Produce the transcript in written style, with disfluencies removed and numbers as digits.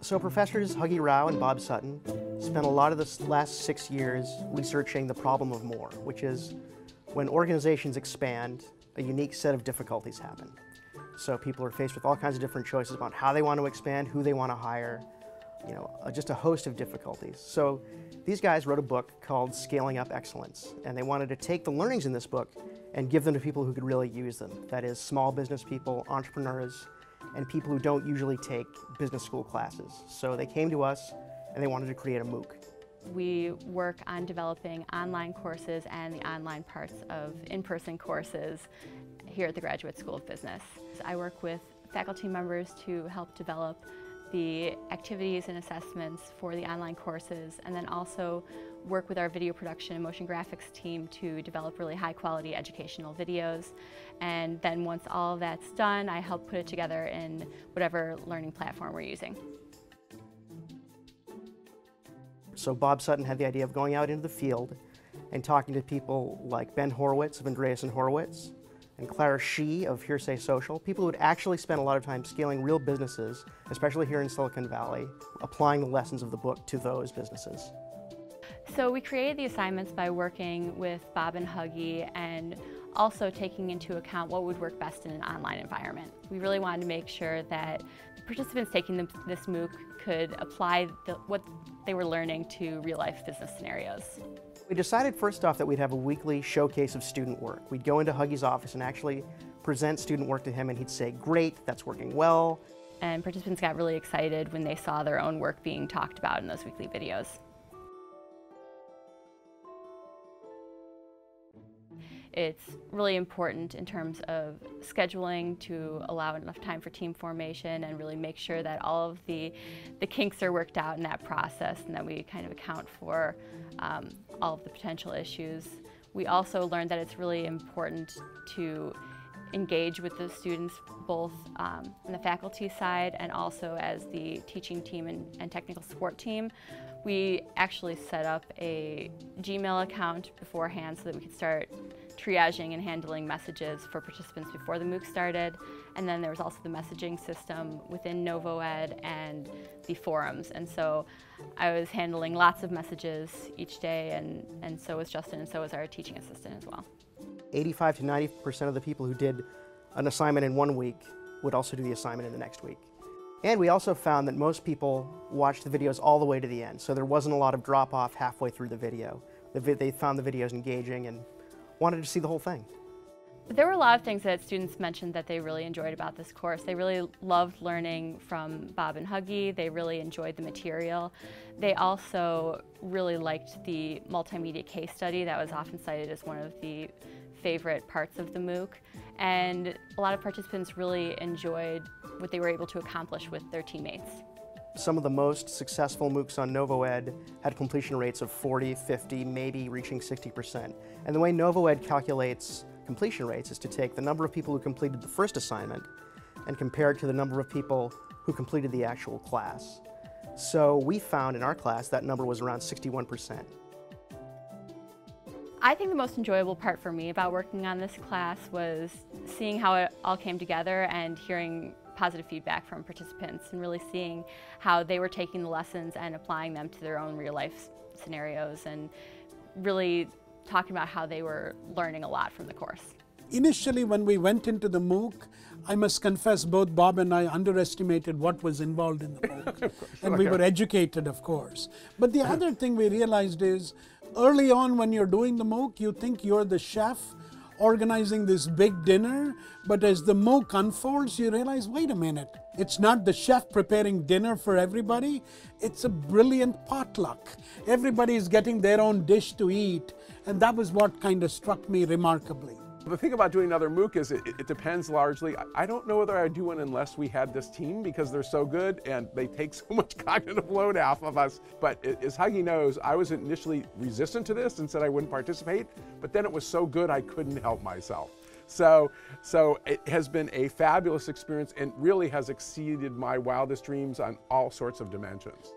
So Professors Hayagreeva and Bob Sutton spent a lot of the last 6 years researching the problem of more, which is when organizations expand, a unique set of difficulties happen. So people are faced with all kinds of different choices about how they want to expand, who they want to hire, just a host of difficulties. So these guys wrote a book called Scaling Up Excellence, and they wanted to take the learnings in this book and give them to people who could really use them. That is, small business people, entrepreneurs, and people who don't usually take business school classes. So they came to us and they wanted to create a MOOC. We work on developing online courses and the online parts of in-person courses here at the Graduate School of Business. I work with faculty members to help develop the activities and assessments for the online courses, and then also work with our video production and motion graphics team to develop really high quality educational videos. And then once all of that's done, I help put it together in whatever learning platform we're using. So Bob Sutton had the idea of going out into the field and talking to people like Ben Horowitz of Andreas and Horowitz, and Clara Shih of Hearsay Social, people who had actually spent a lot of time scaling real businesses, especially here in Silicon Valley, applying the lessons of the book to those businesses. So we created the assignments by working with Bob and Huggy and also taking into account what would work best in an online environment. We really wanted to make sure that the participants taking this MOOC could apply what they were learning to real-life business scenarios. We decided first off that we'd have a weekly showcase of student work. We'd go into Huggy's office and actually present student work to him, and he'd say, "Great, that's working well." And participants got really excited when they saw their own work being talked about in those weekly videos. It's really important in terms of scheduling to allow enough time for team formation and really make sure that all of the kinks are worked out in that process, and that we kind of account for all of the potential issues. We also learned that it's really important to engage with the students both on the faculty side and also as the teaching team and technical support team. We actually set up a Gmail account beforehand so that we could start triaging and handling messages for participants before the MOOC started. And then there was also the messaging system within NovoEd and the forums. And so I was handling lots of messages each day, and so was Justin, and so was our teaching assistant as well. 85 to 90% of the people who did an assignment in 1 week would also do the assignment in the next week. And we also found that most people watched the videos all the way to the end, so there wasn't a lot of drop-off halfway through the video. They found the videos engaging and wanted to see the whole thing. There were a lot of things that students mentioned that they really enjoyed about this course. They really loved learning from Bob and Huggy. They really enjoyed the material. They also really liked the multimedia case study that was often cited as one of the favorite parts of the MOOC. And a lot of participants really enjoyed what they were able to accomplish with their teammates. Some of the most successful MOOCs on NovoEd had completion rates of 40, 50, maybe reaching 60%. And the way NovoEd calculates completion rates is to take the number of people who completed the first assignment and compare it to the number of people who completed the actual class. So we found in our class that number was around 61%. I think the most enjoyable part for me about working on this class was seeing how it all came together and hearing positive feedback from participants and really seeing how they were taking the lessons and applying them to their own real-life scenarios, and really talking about how they were learning a lot from the course. Initially, when we went into the MOOC, I must confess both Bob and I underestimated what was involved in the MOOC. And we were educated, of course. But the other thing we realized is, early on when you're doing the MOOC, you think you're the chef organizing this big dinner, but as the MOOC unfolds, you realize, wait a minute, it's not the chef preparing dinner for everybody, it's a brilliant potluck. Everybody is getting their own dish to eat, and that was what kind of struck me remarkably. The thing about doing another MOOC is it depends largely. I don't know whether I'd do one unless we had this team, because they're so good and they take so much cognitive load off of us. But as Huggy knows, I was initially resistant to this and said I wouldn't participate, but then it was so good I couldn't help myself. So it has been a fabulous experience and really has exceeded my wildest dreams on all sorts of dimensions.